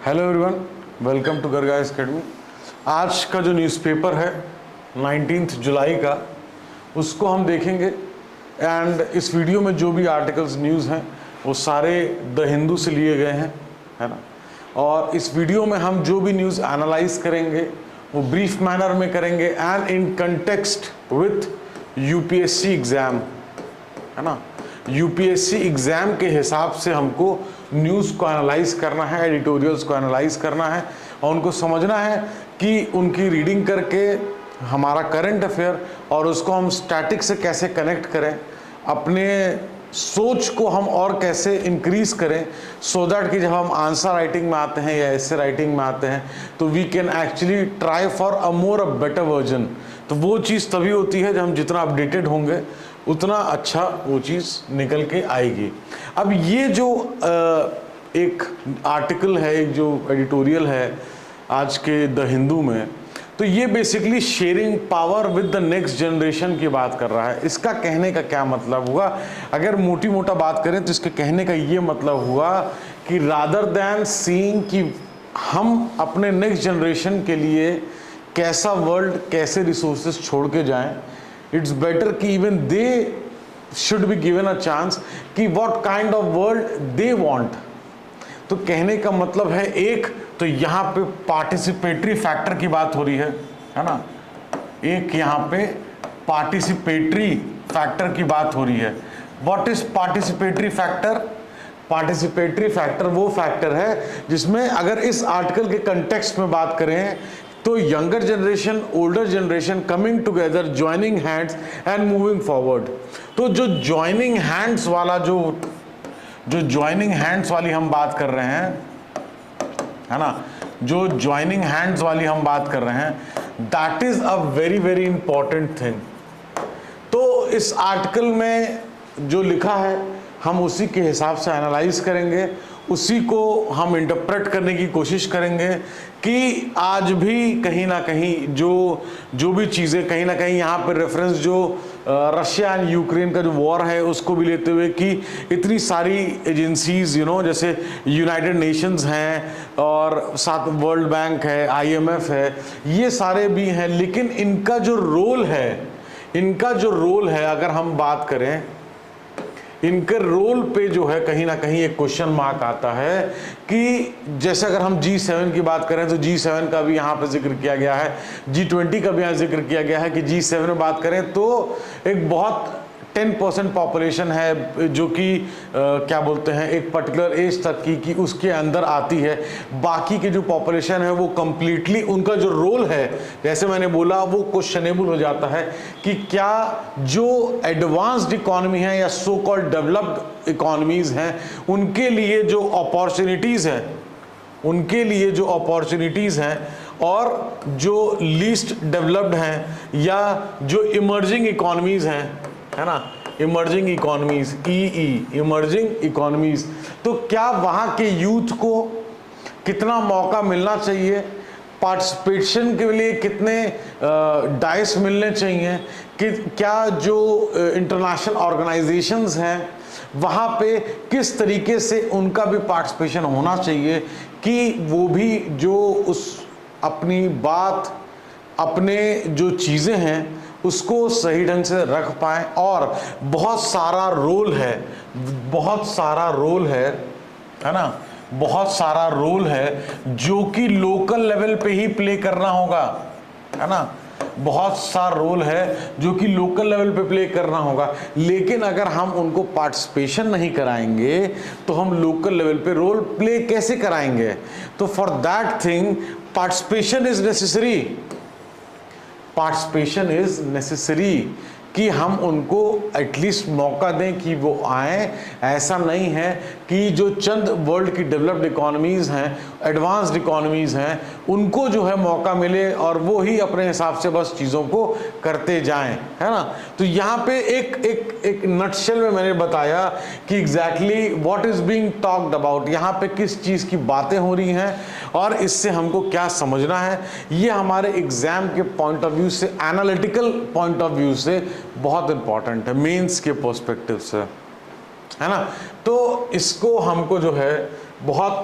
Hello everyone, welcome to गरगाइस academy. आज का जो न्यूज़पेपर है 19 जुलाई का, उसको हम देखेंगे। एंड इस वीडियो में जो भी आर्टिकल्स न्यूज़ हैं वो सारे द हिंदू से लिए गए हैं, है ना। और इस वीडियो में हम जो भी न्यूज़ एनालाइज करेंगे वो ब्रीफ मैनर में करेंगे and in context with UPSC exam, है ना। यूपीएससी एग्ज़ाम के हिसाब से हमको न्यूज़ को एनालाइज करना है, एडिटोरियल्स को एनालाइज करना है और उनको समझना है कि उनकी रीडिंग करके हमारा करंट अफेयर और उसको हम स्टैटिक से कैसे कनेक्ट करें, अपने सोच को हम और कैसे इंक्रीज करें, सो दैट कि जब हम आंसर राइटिंग में आते हैं या ऐसे राइटिंग में आते हैं तो we can actually try for a better version. तो वो चीज़ तभी होती है जब हम जितना अपडेटेड होंगे उतना अच्छा वो चीज़ निकल के आएगी। अब ये जो एक आर्टिकल है, एक जो एडिटोरियल है आज के द हिंदू में, तो ये basically sharing power with the next generation की बात कर रहा है। इसका कहने का क्या मतलब हुआ, अगर मोटी मोटा बात करें तो इसके कहने का ये मतलब हुआ कि रादर दैन सीइंग कि हम अपने नेक्स्ट जनरेशन के लिए कैसा वर्ल्ड, कैसे रिसोर्सेज छोड़ के जाएं, इट्स बेटर कि even they should be given a chance कि what kind of world they want. तो कहने का मतलब है, एक तो यहाँ पे पार्टिसिपेटरी फैक्टर की बात हो रही है ना। एक यहाँ पे पार्टिसिपेटरी फैक्टर की बात हो रही है। What is participatory factor? Participatory factor वो फैक्टर है जिसमें अगर इस आर्टिकल के कंटेक्स्ट में बात करें तो younger generation, older generation coming together, joining hands and moving forward. तो जो ज्वाइनिंग हैंड्स वाला जो ज्वाइनिंग हैंड्स वाली हम बात कर रहे हैं, है ना, जो ज्वाइनिंग हैंड्स वाली हम बात कर रहे हैं, that is a very very important thing. तो इस आर्टिकल में जो लिखा है हम उसी के हिसाब से एनालाइज करेंगे, उसी को हम इंटरप्रेट करने की कोशिश करेंगे कि आज भी कहीं ना कहीं जो भी चीज़ें, कहीं ना कहीं यहाँ पर रेफरेंस जो रशिया एंड यूक्रेन का जो वॉर है उसको भी लेते हुए कि इतनी सारी एजेंसीज, जैसे यूनाइटेड नेशंस हैं और साथ वर्ल्ड बैंक है, IMF है, ये सारे भी हैं, लेकिन इनका जो रोल है अगर हम बात करें, इनके रोल पे जो है कहीं ना कहीं एक क्वेश्चन मार्क आता है कि जैसे अगर हम G7 की बात करें तो G7 का भी यहाँ पे जिक्र किया गया है, G20 का भी यहाँ जिक्र किया गया है कि G7 में बात करें तो एक बहुत 10% पॉपुलेशन है जो कि क्या बोलते हैं, एक पर्टिकुलर एज तक की उसके अंदर आती है। बाकी की जो पॉपुलेशन है वो कम्प्लीटली, उनका जो रोल है जैसे मैंने बोला वो क्वेश्चनेबल हो जाता है कि क्या जो एडवांस्ड इकोनॉमी है या सो कॉल्ड डेवलप्ड इकोनॉमीज हैं उनके लिए जो अपॉर्चुनिटीज़ हैं और जो लीस्ट डेवलप्ड हैं या जो इमर्जिंग इकोनॉमीज हैं, है ना, इमर्जिंग इकोनॉमीज, इमर्जिंग इकोनॉमीज, तो क्या वहाँ के यूथ को कितना मौका मिलना चाहिए, पार्टिसिपेशन के लिए कितने डाइस मिलने चाहिए, कि क्या जो इंटरनेशनल ऑर्गेनाइजेशंस हैं वहाँ पे किस तरीके से उनका भी पार्टिसिपेशन होना चाहिए कि वो भी जो उस अपनी बात, अपने जो चीज़ें हैं उसको सही ढंग से रख पाएँ। और बहुत सारा रोल है ना, बहुत सारा रोल है जो कि लोकल लेवल पे ही प्ले करना होगा, है ना, बहुत सारा रोल है जो कि लोकल लेवल पे प्ले करना होगा। लेकिन अगर हम उनको पार्टिसिपेशन नहीं कराएंगे तो हम लोकल लेवल पे रोल प्ले कैसे कराएंगे? तो for that thing participation is necessary कि हम उनको एटलीस्ट मौका दें कि वो आएँ। ऐसा नहीं है कि जो चंद वर्ल्ड की डेवलप्ड इकोनॉमीज़ हैं, एडवांस्ड इकोनॉमीज़ हैं, उनको जो है मौका मिले और वो ही अपने हिसाब से बस चीज़ों को करते जाएं, है ना। तो यहाँ पे एक नटशेल में मैंने बताया कि exactly what is being talked about, यहाँ पे किस चीज़ की बातें हो रही हैं और इससे हमको क्या समझना है। ये हमारे एग्ज़ाम के पॉइंट ऑफ व्यू से, एनालिटिकल पॉइंट ऑफ व्यू से बहुत इंपॉर्टेंट है, मेंस के पर्सपेक्टिव से, है ना। तो इसको हमको जो है बहुत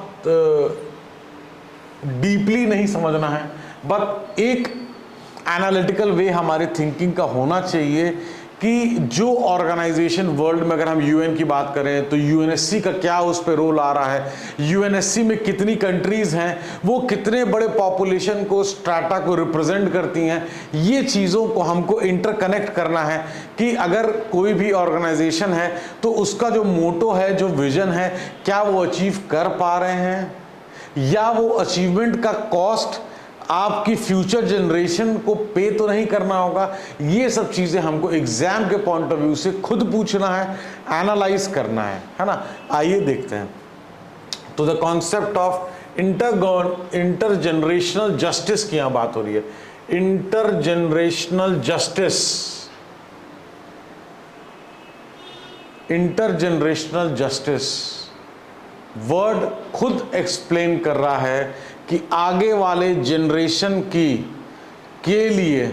डीपली नहीं समझना है, बट एक एनालिटिकल वे हमारे थिंकिंग का होना चाहिए कि जो ऑर्गेनाइजेशन वर्ल्ड में, अगर हम यूएन की बात करें तो यूएनएससी का क्या उस पर रोल आ रहा है, यूएनएससी में कितनी कंट्रीज हैं, वो कितने बड़े पॉपुलेशन को, स्ट्राटा को रिप्रेजेंट करती हैं, ये चीज़ों को हमको इंटरकनेक्ट करना है कि अगर कोई भी ऑर्गेनाइजेशन है तो उसका जो मोटो है, जो विजन है, क्या वो अचीव कर पा रहे हैं, या वो अचीवमेंट का कॉस्ट आपकी फ्यूचर जनरेशन को पे तो नहीं करना होगा। ये सब चीज़ें हमको एग्जाम के पॉइंट ऑफ व्यू से खुद पूछना है, एनालाइज करना है ना। आइए देखते हैं। तो the concept of intergenerational justice की यहां बात हो रही है। Intergenerational justice, intergenerational justice word खुद एक्सप्लेन कर रहा है कि आगे वाले जनरेशन के लिए,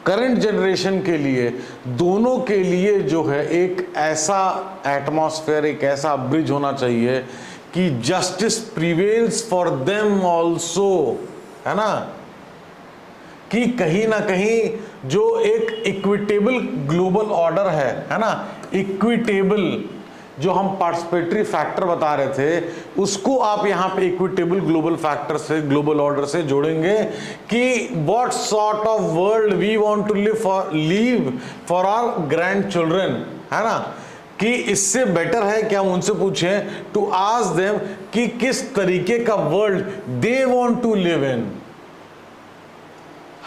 करंट जनरेशन के लिए, दोनों के लिए जो है एक ऐसा एटमॉस्फेयर, एक ऐसा ब्रिज होना चाहिए कि justice prevails for them also, है ना, कि कहीं ना कहीं जो एक इक्विटेबल ग्लोबल ऑर्डर है ना, इक्विटेबल जो हम पार्टिसिपेटरी फैक्टर बता रहे थे, उसको आप यहां पे इक्विटेबल ग्लोबल फैक्टर से, ग्लोबल ऑर्डर से जोड़ेंगे कि what sort of world we want to live for our grandchildren, है ना, कि इससे बेटर है कि हम उनसे पूछें टू आस्क देम कि किस तरीके का world they want to live in.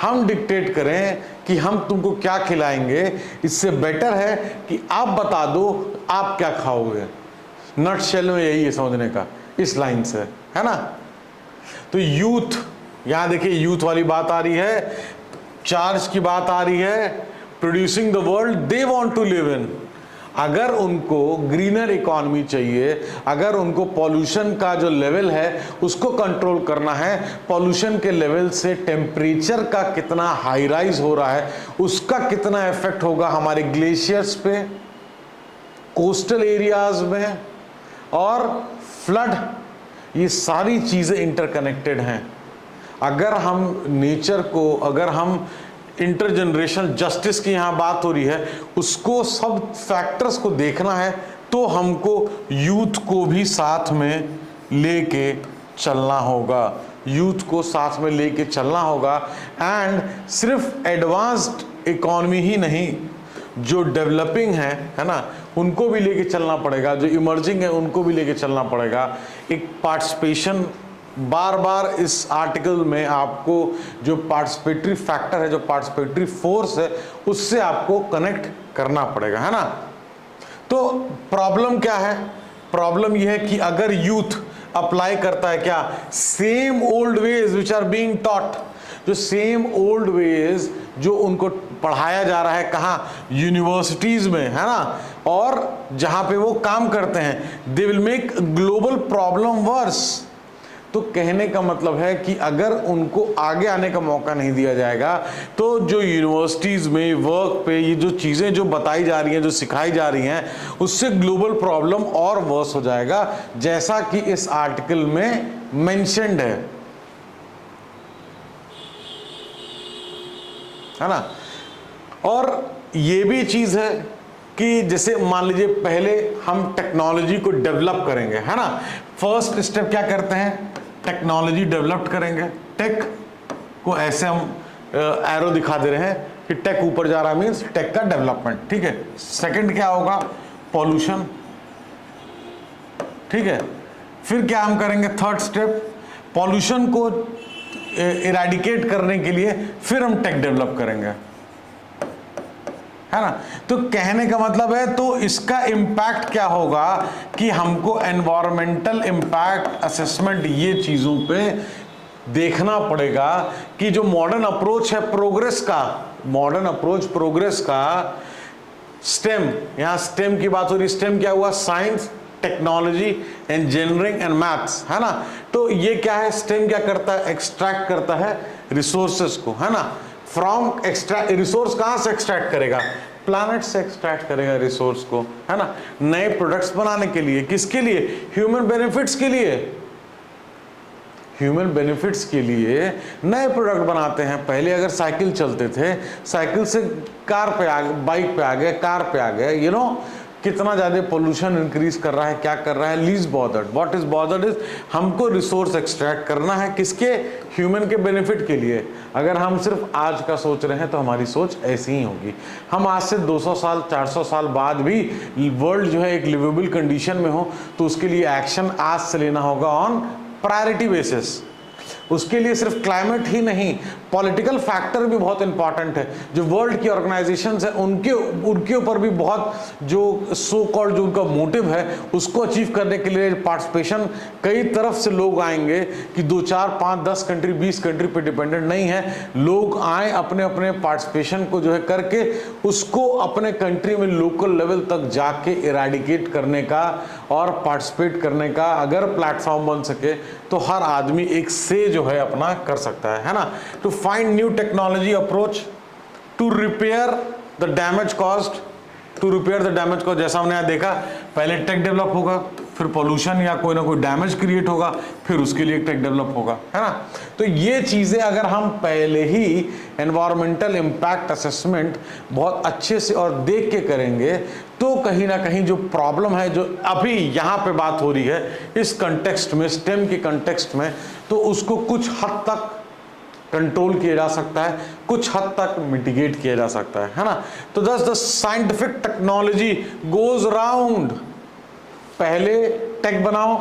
हम डिक्टेट करें कि हम तुमको क्या खिलाएंगे, इससे बेटर है कि आप बता दो आप क्या खाओगे। नट शेल में यही है समझने का, इस लाइन से, है ना। तो यूथ, यहां देखिए यूथ वाली बात आ रही है, चार्ज की बात आ रही है, producing the world they want to live in. अगर उनको ग्रीनर इकोनॉमी चाहिए, अगर उनको पॉल्यूशन का जो लेवल है उसको कंट्रोल करना है, पॉल्यूशन के लेवल से टेम्परेचर का कितना हाई राइज हो रहा है, उसका कितना इफेक्ट होगा हमारे ग्लेशियर्स पे, कोस्टल एरियाज में, और फ्लड, ये सारी चीज़ें इंटरकनेक्टेड हैं। अगर हम नेचर को, अगर हम इंटरजनरेशनल जस्टिस की यहाँ बात हो रही है, उसको सब फैक्टर्स को देखना है, तो हमको यूथ को भी साथ में लेके चलना होगा, यूथ को साथ में लेके चलना होगा। एंड सिर्फ एडवांस्ड इकॉनमी ही नहीं, जो डेवलपिंग है ना, उनको भी लेके चलना पड़ेगा, जो इमर्जिंग है उनको भी लेके चलना पड़ेगा। एक पार्टिसिपेशन, बार बार इस आर्टिकल में आपको जो पार्टिसिपेटरी फैक्टर है, जो पार्टिसिपेटरी फोर्स है, उससे आपको कनेक्ट करना पड़ेगा, है ना। तो प्रॉब्लम क्या है? प्रॉब्लम यह है कि अगर यूथ अप्लाई करता है क्या, same old ways which are being taught, जो सेम ओल्ड वेज जो उनको पढ़ाया जा रहा है, कहाँ, यूनिवर्सिटीज में, है ना, और जहां पे वो काम करते हैं, they will make global problem worse. तो कहने का मतलब है कि अगर उनको आगे आने का मौका नहीं दिया जाएगा, तो जो यूनिवर्सिटीज़ में, वर्क पे ये जो चीज़ें जो बताई जा रही हैं, जो सिखाई जा रही हैं, उससे ग्लोबल प्रॉब्लम और वर्स हो जाएगा, जैसा कि इस आर्टिकल में मेंशन्ड है ना। और ये भी चीज़ है कि जैसे मान लीजिए पहले हम टेक्नोलॉजी को डेवलप करेंगे, है ना, फर्स्ट स्टेप क्या करते हैं, टेक्नोलॉजी डेवलप करेंगे। टेक को ऐसे हम एरो दिखा दे रहे हैं कि टेक ऊपर जा रहा, मीन्स टेक का डेवलपमेंट, ठीक है। सेकंड क्या होगा, पॉल्यूशन, ठीक है। फिर क्या हम करेंगे, थर्ड स्टेप, पॉल्यूशन को इरेडिकेट करने के लिए फिर हम टेक डेवलप करेंगे, है ना। तो कहने का मतलब है, तो इसका इम्पैक्ट क्या होगा कि हमको एनवायरमेंटल इम्पैक्ट असेसमेंट, ये चीजों पे देखना पड़ेगा कि जो मॉडर्न अप्रोच है प्रोग्रेस का, मॉडर्न अप्रोच प्रोग्रेस का, स्टेम, यहां स्टेम की बात हो रही, स्टेम क्या हुआ, science, technology, engineering and maths, है ना। तो ये क्या है, स्टेम क्या करता है, एक्सट्रैक्ट करता है रिसोर्सेस को, है ना, फ्रॉम एक्सट्रैक्ट, रिसोर्स कहां से एक्सट्रैक्ट करेगा, प्लैनेट से एक्सट्रैक्ट करेगा रिसोर्स को, है ना, नए प्रोडक्ट्स बनाने के लिए, किसके लिए, ह्यूमन बेनिफिट्स के लिए, ह्यूमन बेनिफिट्स के लिए नए प्रोडक्ट बनाते हैं। पहले अगर साइकिल चलते थे, साइकिल से कार पे आ गए, बाइक पे आ गए, कार पे आ गए, यू नो कितना ज़्यादा पोल्यूशन इंक्रीज कर रहा है, क्या कर रहा है। Least bothered, what is bothered is हमको रिसोर्स एक्सट्रैक्ट करना है, किसके, ह्यूमन के बेनिफिट के लिए। अगर हम सिर्फ आज का सोच रहे हैं तो हमारी सोच ऐसी ही होगी। हम आज से 200 साल 400 साल बाद भी वर्ल्ड जो है एक लिवेबल कंडीशन में हो तो उसके लिए एक्शन आज से लेना होगा ऑन प्रायोरिटी बेसिस। उसके लिए सिर्फ क्लाइमेट ही नहीं, पॉलिटिकल फैक्टर भी बहुत इंपॉर्टेंट है। जो वर्ल्ड की ऑर्गेनाइजेशंस है उनके ऊपर भी बहुत जो सो कॉल्ड जो उनका मोटिव है उसको अचीव करने के लिए पार्टिसिपेशन, कई तरफ से लोग आएंगे कि 2 4 5 10 कंट्री 20 कंट्री पे डिपेंडेंट नहीं है। लोग आए अपने अपने पार्टिसिपेशन को जो है करके उसको अपने कंट्री में लोकल लेवल तक जाके इरेडिकेट करने का और पार्टिसिपेट करने का अगर प्लेटफॉर्म बन सके तो हर आदमी एक से जो है अपना कर सकता है ना। To find new technology approach to repair the damage caused, जैसा हमने यहाँ देखा, पहले टेक डेवलप होगा, फिर पोल्यूशन या कोई ना कोई डैमेज क्रिएट होगा, फिर उसके लिए टेक डेवलप होगा, है ना। तो ये चीजें अगर हम पहले ही एनवायरमेंटल इम्पैक्ट असेसमेंट बहुत अच्छे से और देख के करेंगे तो कहीं ना कहीं जो प्रॉब्लम है जो अभी यहाँ पे बात हो रही है इस कंटेक्स्ट में, स्टेम के कंटेक्स्ट में, तो उसको कुछ हद तक कंट्रोल किया जा सकता है, कुछ हद तक मिटिगेट किया जा सकता है ना। तो दस the scientific technology goes round, पहले टेक बनाओ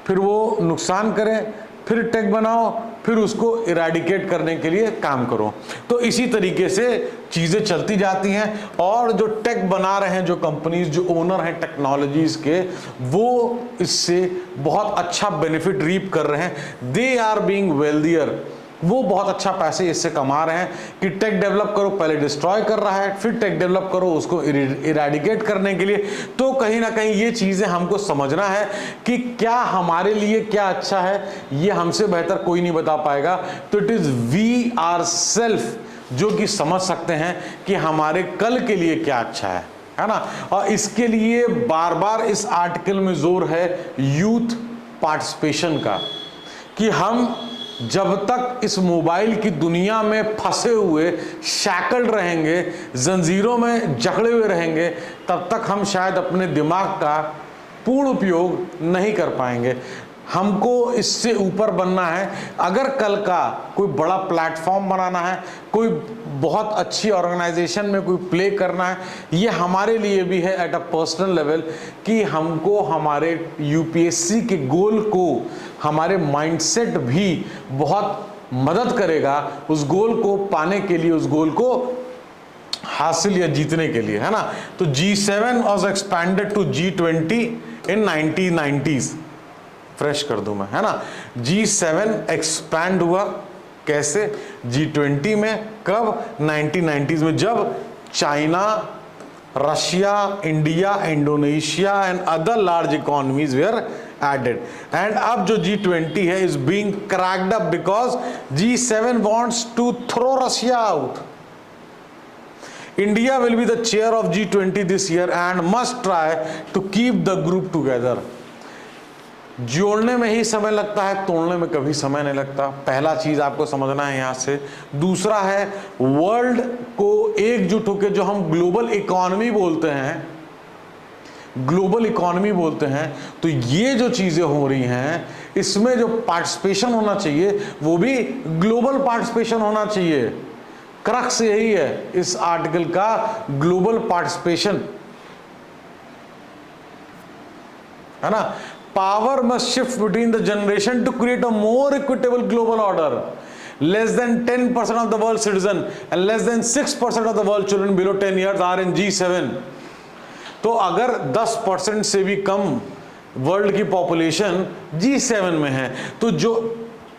फिर वो नुकसान करे, फिर टेक बनाओ फिर उसको इरेडिकेट करने के लिए काम करो। तो इसी तरीके से चीजें चलती जाती हैं और जो टेक बना रहे हैं, जो कंपनीज, जो ओनर हैं टेक्नोलॉजीज के, वो इससे बहुत अच्छा बेनिफिट रीप कर रहे हैं। दे आर बीइंग वेल्दियर, वो बहुत अच्छा पैसे इससे कमा रहे हैं कि टेक डेवलप करो, पहले डिस्ट्रॉय कर रहा है, फिर टेक डेवलप करो उसको इरेडिकेट करने के लिए। तो कहीं ना कहीं ये चीजें हमको समझना है कि क्या हमारे लिए क्या अच्छा है, ये हमसे बेहतर कोई नहीं बता पाएगा। तो it is we are self जो कि समझ सकते हैं कि हमारे कल के लिए क्या अच्छा है ना। और इसके लिए बार बार इस आर्टिकल में जोर है यूथ पार्टिसिपेशन का, कि हम जब तक इस मोबाइल की दुनिया में फंसे हुए, शैकल्ड रहेंगे, जंजीरों में जकड़े हुए रहेंगे, तब तक हम शायद अपने दिमाग का पूर्ण उपयोग नहीं कर पाएंगे। हमको इससे ऊपर बनना है। अगर कल का कोई बड़ा प्लेटफॉर्म बनाना है, कोई बहुत अच्छी ऑर्गेनाइजेशन में कोई प्ले करना है, ये हमारे लिए भी है एट अ पर्सनल लेवल कि हमको हमारे यूपीएससी के गोल को, हमारे माइंडसेट भी बहुत मदद करेगा उस गोल को पाने के लिए, उस गोल को हासिल या जीतने के लिए, है ना। तो G7 was expanded to G20 in 1990s। Fresh कर दूं मैं, है ना। G7 एक्सपैंड हुआ कैसे, G20 में, कब, 1990s में, जब China, Russia, India, Indonesia and other large economies were added. And अब जो G20 है is being cracked up because G7 wants to throw Russia out. India will be the chair of G20 this year and must try to keep the group together। जोड़ने में ही समय लगता है, तोड़ने में कभी समय नहीं लगता। पहला चीज आपको समझना है यहाँ से। दूसरा है वर्ल्ड को एकजुट होकर, जो हम ग्लोबल इकोनॉमी बोलते हैं, ग्लोबल इकोनॉमी बोलते हैं, तो ये जो चीजें हो रही हैं इसमें जो पार्टिसिपेशन होना चाहिए वो भी ग्लोबल पार्टिसिपेशन होना चाहिए। क्रक्स यही है इस आर्टिकल का, ग्लोबल पार्टिसिपेशन, है ना। Power must shift between the generation to create a more equitable global order. Less than 10% of the world's citizen and less than 6% of the world children below 10 years are in G7. तो अगर 10% से भी कम world की population G7 में है, तो जो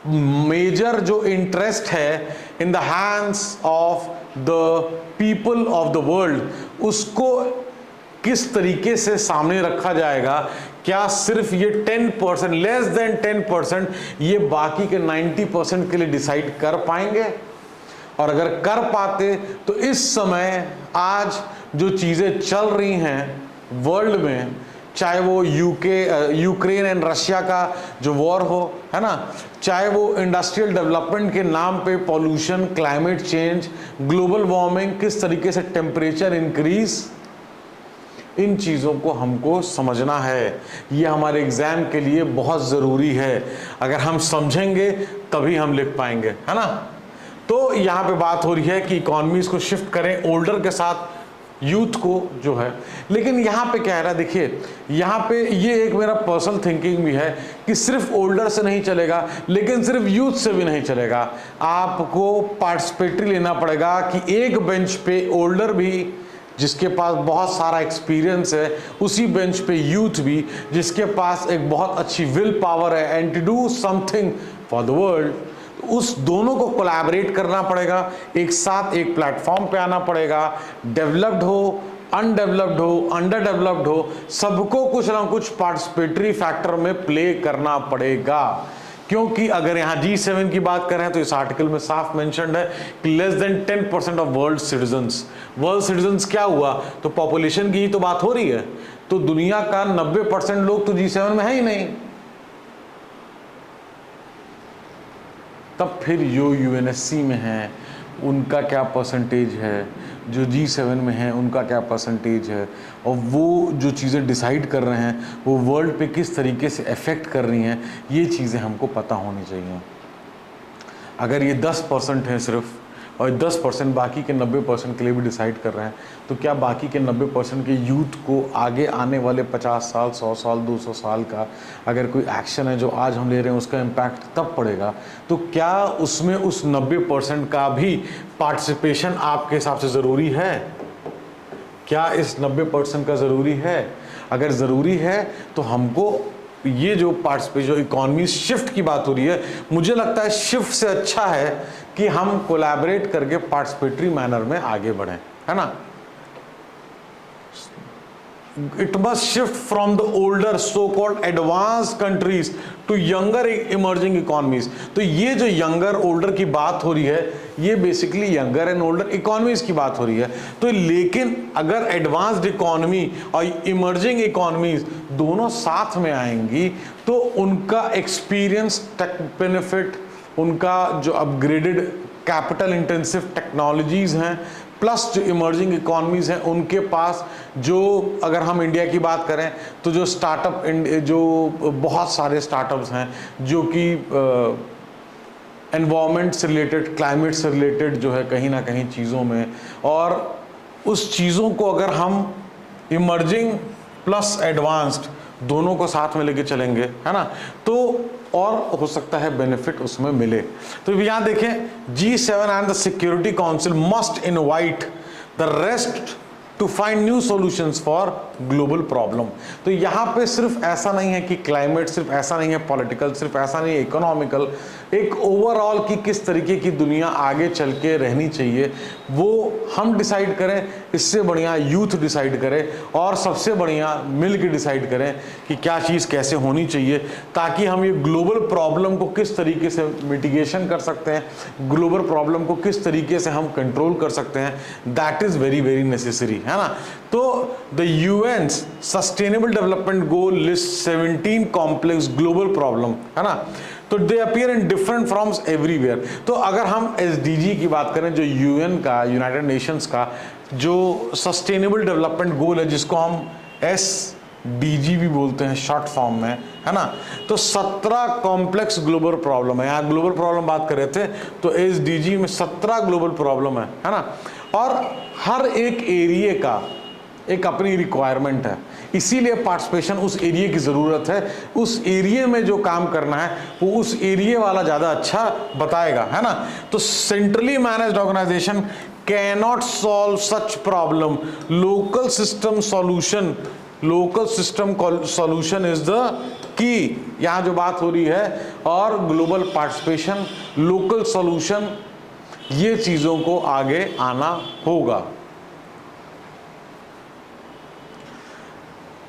major जो इंटरेस्ट है in the hands of the people of the world, उसको किस तरीके से सामने रखा जाएगा। क्या सिर्फ ये 10%, लेस देन 10%, ये बाकी के 90% के लिए डिसाइड कर पाएंगे? और अगर कर पाते तो इस समय आज जो चीजें चल रही हैं वर्ल्ड में, चाहे वो यूक्रेन एंड रशिया का जो वॉर हो, है ना, चाहे वो इंडस्ट्रियल डेवलपमेंट के नाम पे pollution, climate change, global warming, किस तरीके से टेम्परेचर इंक्रीज, इन चीज़ों को हमको समझना है। ये हमारे एग्जाम के लिए बहुत ज़रूरी है। अगर हम समझेंगे तभी हम लिख पाएंगे, है ना। तो यहाँ पे बात हो रही है कि इकोनॉमीज को शिफ्ट करें ओल्डर के साथ यूथ को जो है। लेकिन यहाँ पे क्या है ना, देखिए यहाँ पे ये एक मेरा पर्सनल थिंकिंग भी है कि सिर्फ ओल्डर से नहीं चलेगा, लेकिन सिर्फ यूथ से भी नहीं चलेगा। आपको पार्टिसिपेटरी लेना पड़ेगा कि एक बेंच पे ओल्डर भी जिसके पास बहुत सारा एक्सपीरियंस है, उसी बेंच पे यूथ भी जिसके पास एक बहुत अच्छी विल पावर है and to do something for the world, उस दोनों को कोलैबोरेट करना पड़ेगा, एक साथ एक प्लेटफॉर्म पे आना पड़ेगा। डेवलप्ड हो, अनडेवलप्ड हो, अंडर डेवलप्ड हो, सबको कुछ ना कुछ पार्टिसिपेटरी फैक्टर में प्ले करना पड़ेगा। क्योंकि अगर यहाँ G7 की बात करें तो इस आर्टिकल में साफ मेंशन्ड है कि less than 10% of world citizens क्या हुआ, तो पॉपुलेशन की ही तो बात हो रही है। तो दुनिया का 90% लोग तो G7 में है ही नहीं। तब फिर जो UNSC में है उनका क्या परसेंटेज है, जो G7 में है उनका क्या परसेंटेज है, और वो जो चीज़ें डिसाइड कर रहे हैं वो वर्ल्ड पे किस तरीके से अफेक्ट कर रही हैं, ये चीज़ें हमको पता होनी चाहिए। अगर ये 10% है सिर्फ, और 10% बाकी के 90% के लिए भी डिसाइड कर रहे हैं, तो क्या बाकी के 90% के यूथ को आगे आने वाले 50 साल, 100 साल, 200 साल का अगर कोई एक्शन है जो आज हम ले रहे हैं उसका इम्पैक्ट तब पड़ेगा, तो क्या उसमें उस 90% का भी पार्टिसिपेशन आपके हिसाब से ज़रूरी है? क्या इस 90% का ज़रूरी है? अगर ज़रूरी है तो हमको ये जो पार्टिसिपेशन, जो इकोनॉमी शिफ्ट की बात हो रही है, मुझे लगता है शिफ्ट से अच्छा है कि हम कोलैबोरेट करके पार्टिसिपेटरी मैनर में आगे बढ़ें, है ना। It must shift from the older so-called advanced countries to younger emerging economies। तो ये जो younger older की बात हो रही है, ये basically younger and older economies की बात हो रही है। तो लेकिन अगर advanced economy और emerging economies दोनों साथ में आएंगी तो उनका experience, tech benefit, उनका जो अपग्रेडेड कैपिटल इंटेंसिव टेक्नोलॉजीज़ हैं, प्लस जो इमर्जिंग इकोनॉमीज़ हैं उनके पास, जो अगर हम इंडिया की बात करें तो जो स्टार्टअप, जो बहुत सारे स्टार्टअप्स हैं जो कि एनवायरनमेंट से रिलेटेड, क्लाइमेट से रिलेटेड जो है कहीं ना कहीं चीज़ों में, और उस चीज़ों को अगर हम इमर्जिंग प्लस एडवांस्ड दोनों को साथ में लेके चलेंगे, है ना, तो और हो सकता है बेनिफिट उसमें मिले। तो यहाँ देखें, G7 and the security council must invite the rest to find new solutions for global problem. तो यहाँ पे सिर्फ ऐसा नहीं है कि क्लाइमेट, सिर्फ ऐसा नहीं है पॉलिटिकल, सिर्फ ऐसा नहीं है इकोनॉमिकल, एक ओवरऑल की किस तरीके की दुनिया आगे चल के रहनी चाहिए वो हम डिसाइड करें, इससे बढ़िया यूथ डिसाइड करे, और सबसे बढ़िया मिल के डिसाइड करें कि क्या चीज़ कैसे होनी चाहिए, ताकि हम ये ग्लोबल प्रॉब्लम को किस तरीके से मिटिगेशन कर सकते हैं, ग्लोबल प्रॉब्लम को किस तरीके से हम कंट्रोल कर सकते हैं, that is very very necessary, है ना। तो the UN's sustainable development goal list 17 complex global problem, है ना, तो they appear in different forms everywhere. तो अगर हम SDG की बात करें, जो UN का, यूनाइटेड नेशंस का जो सस्टेनेबल डेवलपमेंट गोल है, जिसको हम SDG भी बोलते हैं शॉर्ट फॉर्म में, है ना, तो 17 कॉम्प्लेक्स ग्लोबल प्रॉब्लम है। यहाँ ग्लोबल प्रॉब्लम बात कर रहे थे तो SDG में 17 ग्लोबल प्रॉब्लम है ना, और हर एक एरिया का एक अपनी रिक्वायरमेंट है, इसीलिए पार्टिसिपेशन उस एरिया की ज़रूरत है। उस एरिया में जो काम करना है वो उस एरिया वाला ज़्यादा अच्छा बताएगा, है ना। तो centrally managed organisation cannot solve such problem, local system solution, local system solution is the key, यहाँ जो बात हो रही है, और ग्लोबल पार्टिसिपेशन, लोकल सॉल्यूशन, ये चीज़ों को आगे आना होगा।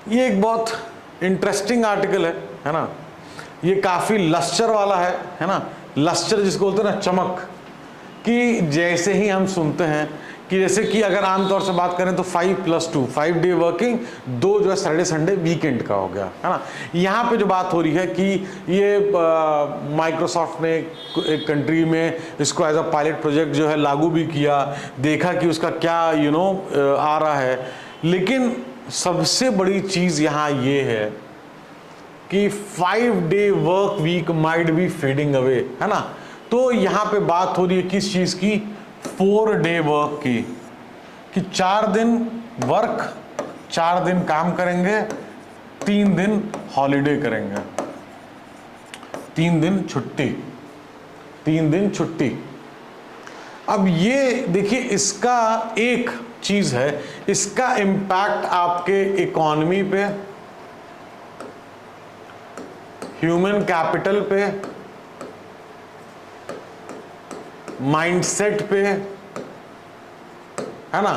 ये एक बहुत इंटरेस्टिंग आर्टिकल है ना, ये काफ़ी लस्टर वाला है ना, लस्टर जिसको बोलते हैं ना, चमक, कि जैसे ही हम सुनते हैं कि जैसे कि अगर आमतौर से बात करें तो 5+2 5 डे वर्किंग, 2 जो है सैटरडे संडे वीकेंड का हो गया, है ना। यहाँ पे जो बात हो रही है कि ये माइक्रोसॉफ्ट ने एक कंट्री में इसको एज अ पायलट प्रोजेक्ट जो है लागू भी किया, देखा कि उसका क्या आ रहा है। लेकिन सबसे बड़ी चीज़ यहाँ ये है कि 5 day work week might be fading away, है ना। तो यहाँ पे बात हो रही है किस चीज़ की, 4 डे वर्क की, कि 4 दिन वर्क, 4 दिन काम करेंगे, 3 दिन हॉलीडे करेंगे, 3 दिन छुट्टी, 3 दिन छुट्टी। अब ये देखिए, इसका एक चीज़ है, इसका इम्पैक्ट आपके इकोनॉमी पे, ह्यूमन कैपिटल पे, माइंडसेट पे, है ना।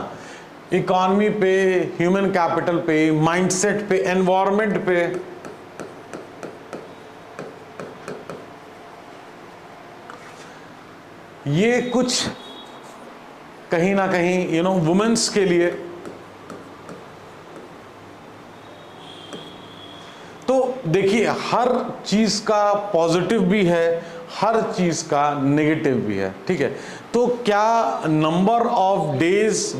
इकोनॉमी पे, ह्यूमन कैपिटल पे, माइंडसेट पे, एनवायरनमेंट पे, ये कुछ कहीं ना कहीं वुमेन्स के लिए तो देखिए, हर चीज का पॉजिटिव भी है, हर चीज का नेगेटिव भी है, ठीक है। तो क्या number of days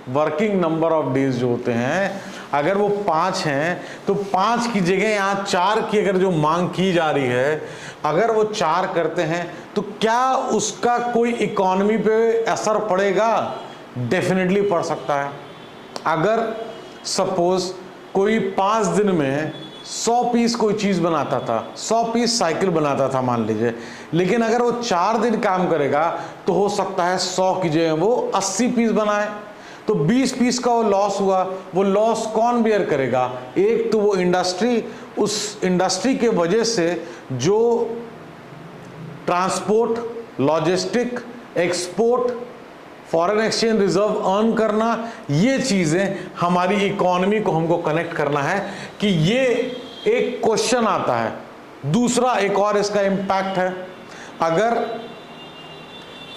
working number of days जो होते हैं, अगर वो 5 हैं तो 5 की जगह यहाँ 4 की अगर जो मांग की जा रही है, अगर वो 4 करते हैं तो क्या उसका कोई इकोनॉमी पे असर पड़ेगा? डेफिनेटली पड़ सकता है। अगर सपोज कोई 5 दिन में 100 पीस कोई चीज़ बनाता था, 100 पीस साइकिल बनाता था मान लीजिए, लेकिन अगर वो 4 दिन काम करेगा तो हो सकता है 100 की जगह वो 80 पीस बनाए, तो 20 पीस का वो लॉस हुआ। वो लॉस कौन बेयर करेगा? एक तो वो इंडस्ट्री, उस इंडस्ट्री के वजह से जो transport, logistic, export, foreign exchange reserve earn करना, ये चीज़ें हमारी इकोनॉमी को हमको कनेक्ट करना है कि ये एक क्वेश्चन आता है। दूसरा एक और इसका इम्पैक्ट है, अगर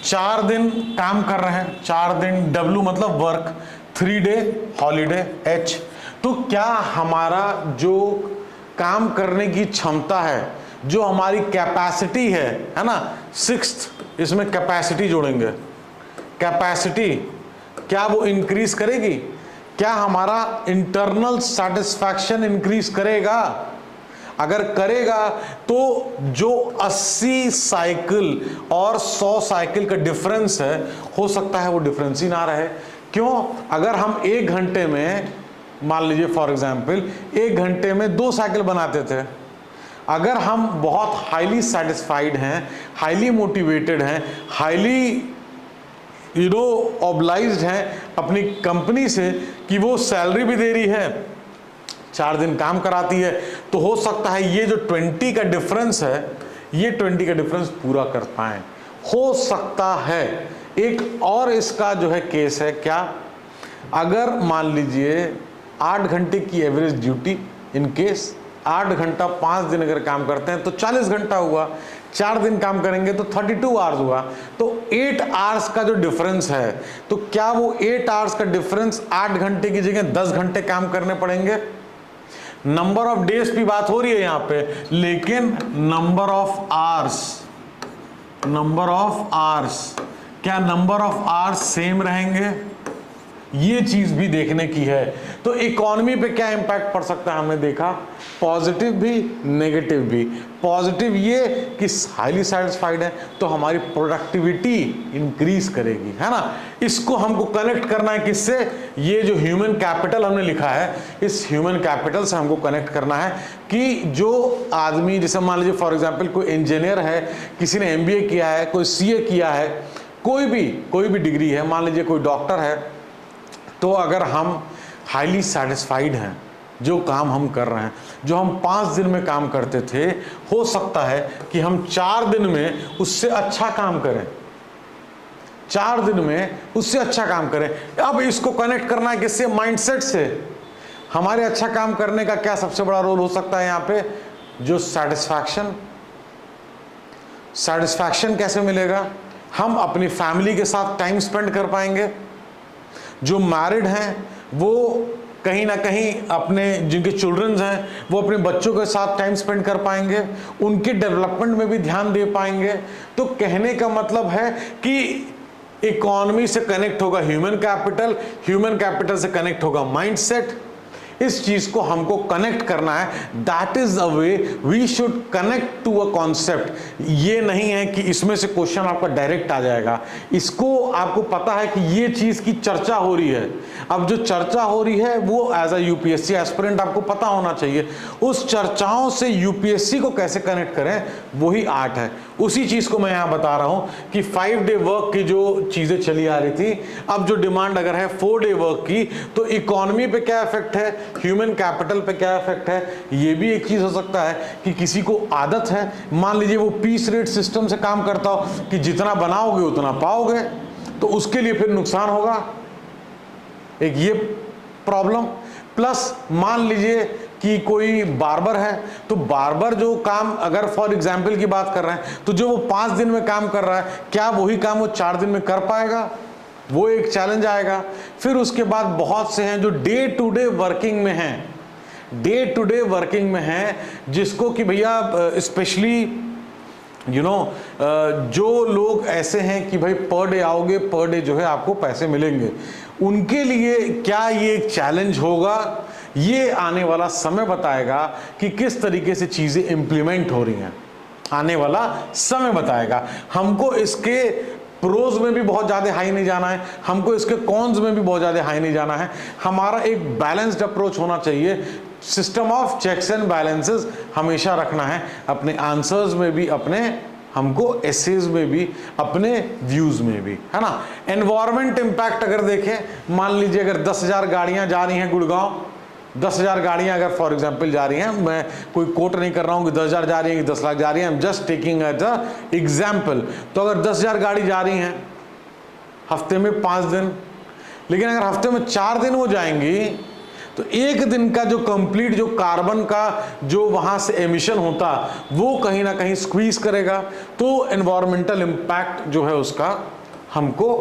4 दिन काम कर रहे हैं, 4 दिन W मतलब वर्क, 3 डे हॉलीडे H, तो क्या हमारा जो काम करने की क्षमता है, जो हमारी कैपेसिटी है ना, 6th इसमें कैपेसिटी जोड़ेंगे, कैपेसिटी क्या वो इंक्रीज करेगी? क्या हमारा इंटरनल सेटिस्फैक्शन इंक्रीज करेगा? अगर करेगा तो जो 80 साइकिल और 100 साइकिल का डिफरेंस है, हो सकता है वो डिफरेंस ही ना रहे। क्यों? अगर हम 1 घंटे में, मान लीजिए फॉर एग्जांपल 1 घंटे में 2 साइकिल बनाते थे, अगर हम बहुत हाईली सेटिस्फाइड हैं, हाईली मोटिवेटेड हैं, हाईली ऑब्लाइज्ड हैं अपनी कंपनी से कि वो सैलरी भी दे रही है, 4 दिन काम कराती है, तो हो सकता है ये जो 20 का डिफरेंस है, ये 20 का डिफरेंस पूरा कर पाए, हो सकता है। एक और इसका जो है केस है, क्या? अगर मान लीजिए 8 घंटे की एवरेज ड्यूटी, इन केस 8 घंटा 5 दिन अगर काम करते हैं तो 40 घंटा हुआ, 4 दिन काम करेंगे तो 32 आवर्स हुआ, तो 8 आवर्स का जो डिफरेंस है, तो क्या वो 8 आवर्स का डिफरेंस 8 घंटे की जगह 10 घंटे काम करने पड़ेंगे? नंबर ऑफ डेज की बात हो रही है यहाँ पे, लेकिन नंबर ऑफ आवर्स, क्या नंबर ऑफ आवर्स सेम रहेंगे? ये चीज भी देखने की है। तो इकोनॉमी पे क्या इंपैक्ट पड़ सकता है, हमने देखा पॉजिटिव भी नेगेटिव भी। पॉजिटिव ये कि हाईली सेटिस्फाइड है तो हमारी प्रोडक्टिविटी इंक्रीज करेगी, है ना। इसको हमको कनेक्ट करना है किससे? ये जो ह्यूमन कैपिटल हमने लिखा है, इस ह्यूमन कैपिटल से हमको कनेक्ट करना है कि जो आदमी, जैसे मान लीजिए फॉर एग्जाम्पल कोई इंजीनियर है, किसी ने MBA किया है, कोई CA किया है, कोई भी डिग्री है, मान लीजिए कोई डॉक्टर है, तो अगर हम हाईली सेटिस्फाइड हैं जो काम हम कर रहे हैं, जो हम 5 दिन में काम करते थे, हो सकता है कि हम 4 दिन में उससे अच्छा काम करें, 4 दिन में उससे अच्छा काम करें। अब इसको कनेक्ट करना है किससे? माइंडसेट से। हमारे अच्छा काम करने का क्या सबसे बड़ा रोल हो सकता है यहाँ पे? जो सेटिस्फैक्शन कैसे मिलेगा? हम अपनी फैमिली के साथ टाइम स्पेंड कर पाएंगे। जो मैरिड हैं वो कहीं ना कहीं अपने जिनके चिल्ड्रंस हैं वो अपने बच्चों के साथ टाइम स्पेंड कर पाएंगे, उनके डेवलपमेंट में भी ध्यान दे पाएंगे। तो कहने का मतलब है कि इकोनॉमी से कनेक्ट होगा ह्यूमन कैपिटल, ह्यूमन कैपिटल से कनेक्ट होगा माइंडसेट। इस चीज को हमको कनेक्ट करना है। That is a way we should connect to a concept. ये नहीं है कि इसमें से क्वेश्चन आपका डायरेक्ट आ जाएगा, इसको आपको पता है कि ये चीज की चर्चा हो रही है। अब जो चर्चा हो रही है वो एज अ यूपीएससी एस्पिरेंट आपको पता होना चाहिए। उस चर्चाओं से यूपीएससी को कैसे कनेक्ट करें वही आर्ट है। उसी चीज को मैं यहां बता रहा हूं कि 5 डे वर्क की जो चीजें चली आ रही थी, अब जो डिमांड अगर है 4 डे वर्क की, तो इकोनॉमी पे क्या इफेक्ट है, ह्यूमन कैपिटल पे क्या इफेक्ट है। ये भी एक चीज हो सकता है कि किसी को आदत है, मान लीजिए वो पीस रेट सिस्टम से काम करता हो कि जितना बनाओगे उतना पाओगे, तो उसके लिए फिर नुकसान होगा, एक ये प्रॉब्लम। प्लस मान लीजिए कि कोई बार्बर है, तो बार्बर जो काम अगर फॉर एग्जाम्पल की बात कर रहे हैं, तो जो वो 5 दिन में काम कर रहा है, क्या वही काम वो 4 दिन में कर पाएगा, वो एक चैलेंज आएगा। फिर उसके बाद बहुत से हैं जो डे टू डे वर्किंग में हैं, डे टू डे वर्किंग में हैं, जिसको कि भैया स्पेशली जो लोग ऐसे हैं कि भाई पर डे आओगे, पर डे जो है आपको पैसे मिलेंगे, उनके लिए क्या ये एक चैलेंज होगा, ये आने वाला समय बताएगा कि किस तरीके से चीजें इंप्लीमेंट हो रही हैं। आने वाला समय बताएगा। हमको इसके प्रोज में भी बहुत ज़्यादा हाई नहीं जाना है, हमको इसके कॉन्स में भी बहुत ज़्यादा हाई नहीं जाना है। हमारा एक बैलेंस्ड अप्रोच होना चाहिए। System of checks and balances हमेशा रखना है, अपने आंसर्स में भी, अपने हमको एसेज में भी, अपने व्यूज में भी, है ना। एनवायरमेंट इम्पैक्ट अगर देखें, मान लीजिए अगर 10,000 गाड़ियां जा रही हैं गुड़गांव, 10,000 गाड़ियां अगर फॉर एग्जांपल जा रही हैं, मैं कोई कोट नहीं कर रहा हूं कि 10,000 जा रही हैं कि 10 लाख जा रही हैं, I am just taking as a example. तो अगर 10,000 गाड़ी जा रही हैं हफ्ते में 5 दिन, लेकिन अगर हफ्ते में 4 दिन वो जाएंगी, तो एक दिन का जो कंप्लीट जो कार्बन का जो वहां से एमिशन होता वो कहीं ना कहीं स्क्वीज करेगा। तो एनवायरमेंटल इम्पैक्ट जो है उसका हमको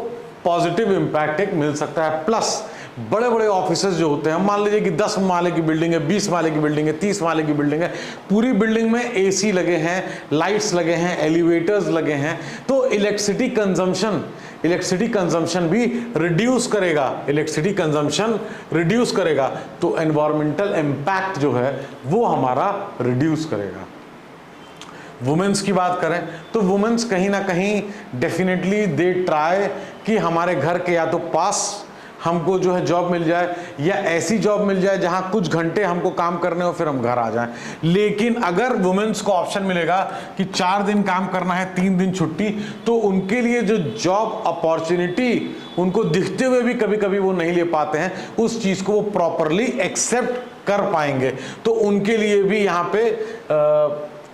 पॉजिटिव इम्पैक्ट एक मिल सकता है। प्लस बड़े बड़े ऑफिसेज जो होते हैं, मान लीजिए कि 10 माले की बिल्डिंग है, 20 माले की बिल्डिंग है, 30 माले की बिल्डिंग है, पूरी बिल्डिंग में एसी लगे हैं, लाइट्स लगे हैं, एलिवेटर्स लगे हैं, तो इलेक्ट्रिसिटी कंजम्पशन भी रिड्यूस करेगा, इलेक्ट्रिसिटी कंजम्पशन रिड्यूस करेगा, तो एनवायरमेंटल इम्पैक्ट जो है वो हमारा रिड्यूस करेगा। वुमेन्स की बात करें तो वुमेन्स कहीं ना कहीं डेफिनेटली दे ट्राई कि हमारे घर के या तो पास हमको जो है जॉब मिल जाए, या ऐसी जॉब मिल जाए जहां कुछ घंटे हमको काम करने हो फिर हम घर आ जाएं। लेकिन अगर वुमेन्स को ऑप्शन मिलेगा कि 4 दिन काम करना है, 3 दिन छुट्टी, तो उनके लिए जो जॉब अपॉर्चुनिटी उनको दिखते हुए भी कभी कभी वो नहीं ले पाते हैं, उस चीज को वो प्रॉपरली एक्सेप्ट कर पाएंगे। तो उनके लिए भी यहाँ पे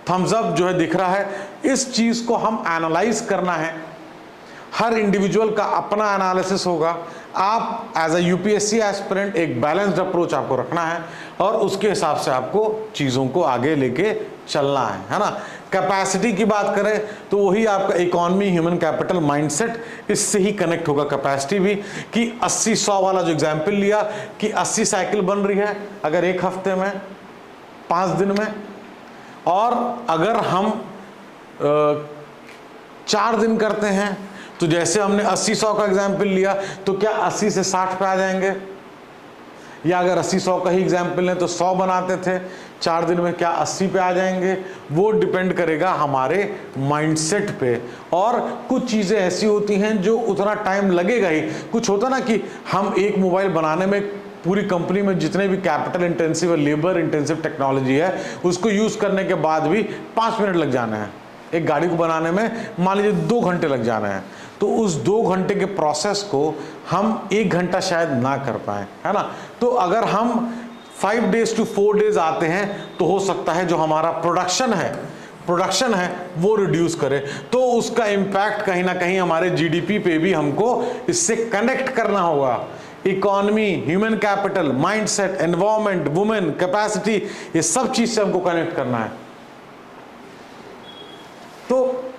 थम्स अप जो है दिख रहा है। इस चीज को हम एनालाइज करना है, हर इंडिविजुअल का अपना एनालिसिस होगा। आप एज अ यूपीएससी एस्पिरेंट एक बैलेंस्ड अप्रोच आपको रखना है और उसके हिसाब से आपको चीज़ों को आगे लेके चलना है ना। कैपेसिटी की बात करें तो वही आपका इकोनॉमी, ह्यूमन कैपिटल, माइंडसेट, इससे ही कनेक्ट होगा कैपेसिटी भी। कि 80-100 वाला जो एग्जाम्पल लिया कि 80 साइकिल बन रही है अगर एक हफ्ते में, 5 दिन में, और अगर हम 4 दिन करते हैं, तो जैसे हमने 80-100 का एग्जाम्पल लिया, तो क्या 80 से 60 पे आ जाएंगे, या अगर 80-100 का ही एग्जाम्पल लें तो 100 बनाते थे 4 दिन में, क्या 80 पे आ जाएंगे। वो डिपेंड करेगा हमारे माइंडसेट पे। और कुछ चीज़ें ऐसी होती हैं जो उतना टाइम लगेगा ही। कुछ होता ना कि हम एक मोबाइल बनाने में पूरी कंपनी में जितने भी कैपिटल इंटेंसिव और लेबर इंटेंसिव टेक्नोलॉजी है उसको यूज़ करने के बाद भी 5 मिनट लग जाना है। एक गाड़ी को बनाने में मान लीजिए 2 घंटे लग जाना है, तो उस 2 घंटे के प्रोसेस को हम 1 घंटा शायद ना कर पाए, है ना। तो अगर हम 5 days to 4 days आते हैं तो हो सकता है जो हमारा प्रोडक्शन है वो रिड्यूस करे, तो उसका इम्पैक्ट कहीं ना कहीं हमारे जीडीपी पे भी हमको इससे कनेक्ट करना होगा। Economy, human capital, mindset, environment, women, capacity, ये सब चीज से हमको कनेक्ट करना है। तो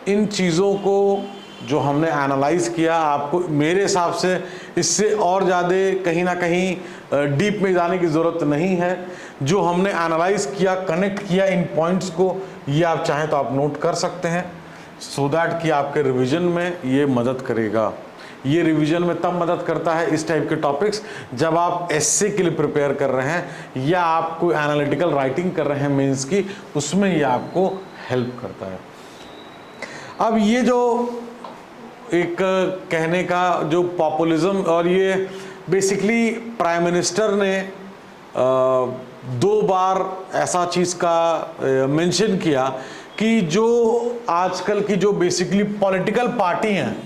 इन चीज़ों को जो हमने एनालाइज किया, आपको मेरे हिसाब से इससे और ज़्यादा कहीं ना कहीं डीप में जाने की ज़रूरत नहीं है। जो हमने एनालाइज किया, कनेक्ट किया इन पॉइंट्स को, ये आप चाहें तो आप नोट कर सकते हैं, सो दैट कि आपके रिवीजन में ये मदद करेगा। ये रिवीजन में तब मदद करता है इस टाइप के टॉपिक्स जब आप एसए के लिए प्रिपेयर कर रहे हैं या आप कोई एनालिटिकल राइटिंग कर रहे हैं मेंस की, उसमें ये आपको हेल्प करता है। अब ये जो एक कहने का जो पॉपुलिज्म, और ये बेसिकली प्राइम मिनिस्टर ने 2 बार ऐसा चीज़ का मेंशन किया कि जो आजकल की जो बेसिकली पॉलिटिकल पार्टी हैं,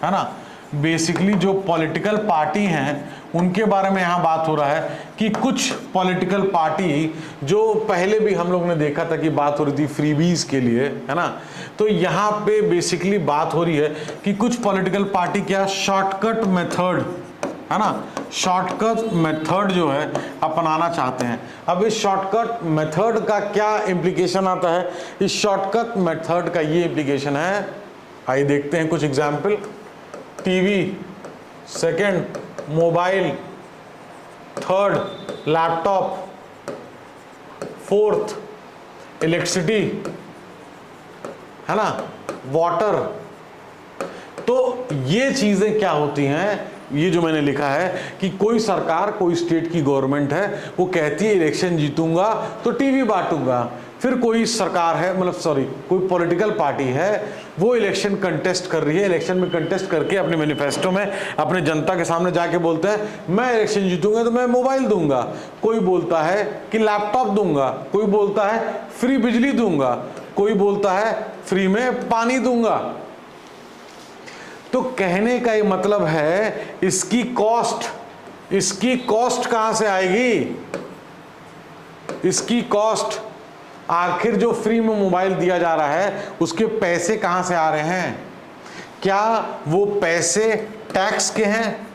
है ना, बेसिकली जो पॉलिटिकल पार्टी हैं उनके बारे में यहाँ बात हो रहा है कि कुछ पॉलिटिकल पार्टी, जो पहले भी हम लोग ने देखा था कि बात हो रही थी फ्रीबीज के लिए, है ना, तो यहाँ पे बेसिकली बात हो रही है कि कुछ पॉलिटिकल पार्टी क्या शॉर्टकट मेथड, है ना, शॉर्टकट मेथड जो है अपनाना चाहते हैं। अब इस शॉर्टकट मेथड का क्या इम्प्लीकेशन आता है? इस शॉर्टकट मेथड का ये इम्प्लीकेशन है, आइए देखते हैं कुछ example. TV, second mobile, third laptop, fourth electricity, है ना, वाटर। तो ये चीजें क्या होती हैं, ये जो मैंने लिखा है कि कोई सरकार, कोई स्टेट की गवर्नमेंट है, वो कहती है इलेक्शन जीतूंगा तो टीवी बांटूंगा। फिर कोई सरकार है, मतलब सॉरी, कोई पॉलिटिकल पार्टी है, वो इलेक्शन कंटेस्ट कर रही है, इलेक्शन में कंटेस्ट करके अपने मैनिफेस्टो में अपने जनता के सामने जाके बोलते हैं मैं इलेक्शन जीतूंगा तो मैं मोबाइल दूंगा, कोई बोलता है कि लैपटॉप दूंगा, कोई बोलता है फ्री बिजली दूंगा, कोई बोलता है फ्री में पानी दूंगा। तो कहने का ये मतलब है इसकी कॉस्ट कहां से आएगी? इसकी कॉस्ट, आखिर जो फ्री में मोबाइल दिया जा रहा है उसके पैसे कहां से आ रहे हैं? क्या वो पैसे टैक्स के हैं?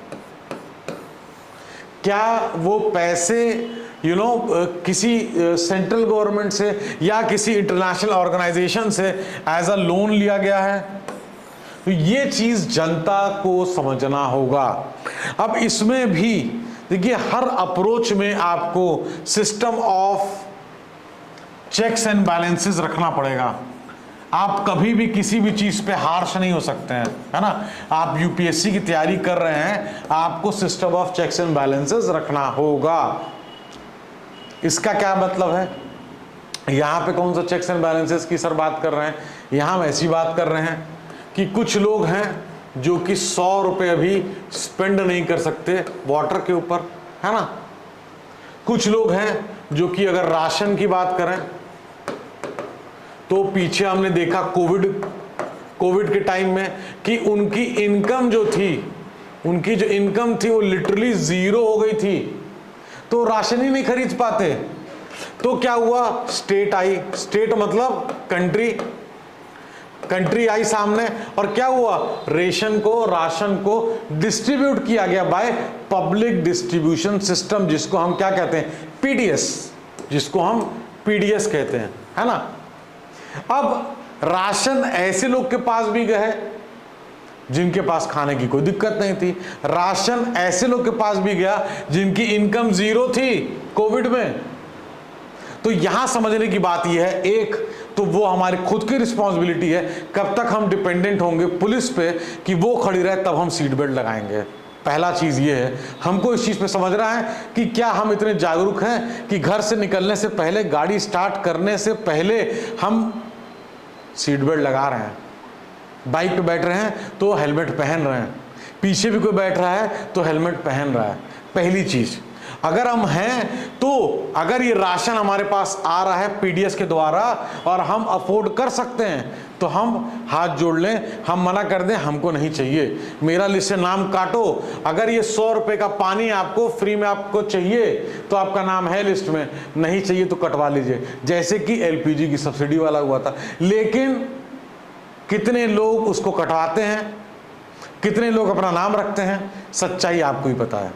क्या वो पैसे किसी सेंट्रल गवर्नमेंट से या किसी इंटरनेशनल ऑर्गेनाइजेशन से एज अ लोन लिया गया है? तो ये चीज जनता को समझना होगा। अब इसमें भी देखिए, हर अप्रोच में आपको system of checks and balances रखना पड़ेगा। आप कभी भी किसी भी चीज पे हार्श नहीं हो सकते हैं, है ना। आप यूपीएससी की तैयारी कर रहे हैं, आपको system of checks and balances रखना होगा। इसका क्या मतलब है? यहां पे कौन सा चेक्स एंड बैलेंसेस की सर बात कर रहे हैं? यहां हम ऐसी बात कर रहे हैं कि कुछ लोग हैं जो कि 100 रुपये भी स्पेंड नहीं कर सकते वाटर के ऊपर, है ना। कुछ लोग हैं जो कि अगर राशन की बात करें तो पीछे हमने देखा कोविड के टाइम में कि उनकी इनकम जो थी, उनकी जो इनकम थी वो लिटरली 0 हो गई थी, तो राशन ही नहीं खरीद पाते। तो क्या हुआ? स्टेट आई, स्टेट मतलब कंट्री आई सामने, और क्या हुआ? राशन को डिस्ट्रीब्यूट किया गया बाय पब्लिक डिस्ट्रीब्यूशन सिस्टम, जिसको हम क्या कहते हैं? पीडीएस कहते हैं, है ना। अब राशन ऐसे लोग के पास भी गए जिनके पास खाने की कोई दिक्कत नहीं थी, राशन ऐसे लोग के पास भी गया जिनकी इनकम 0 थी कोविड में। तो यहां समझने की बात यह है, एक तो वो हमारी खुद की रिस्पॉन्सिबिलिटी है, कब तक हम डिपेंडेंट होंगे पुलिस पे कि वो खड़ी रहे तब हम सीट बेल्ट लगाएंगे। पहला चीज ये है, हमको इस चीज पे समझना है कि क्या हम इतने जागरूक हैं कि घर से निकलने से पहले, गाड़ी स्टार्ट करने से पहले हम सीट बेल्ट लगा रहे हैं, बाइक पे बैठ रहे हैं तो हेलमेट पहन रहे हैं, पीछे भी कोई बैठ रहा है तो हेलमेट पहन रहा है। पहली चीज, अगर हम हैं तो अगर ये राशन हमारे पास आ रहा है पीडीएस के द्वारा और हम अफोर्ड कर सकते हैं तो हम हाथ जोड़ लें, हम मना कर दें हमको नहीं चाहिए, मेरा लिस्ट से नाम काटो। अगर ये 100 रुपए का पानी आपको फ्री में आपको चाहिए तो आपका नाम है लिस्ट में, नहीं चाहिए तो कटवा लीजिए, जैसे कि एलपीजी की सब्सिडी वाला हुआ था। लेकिन कितने लोग उसको कटवाते हैं, कितने लोग अपना नाम रखते हैं, सच्चाई आपको ही पता है।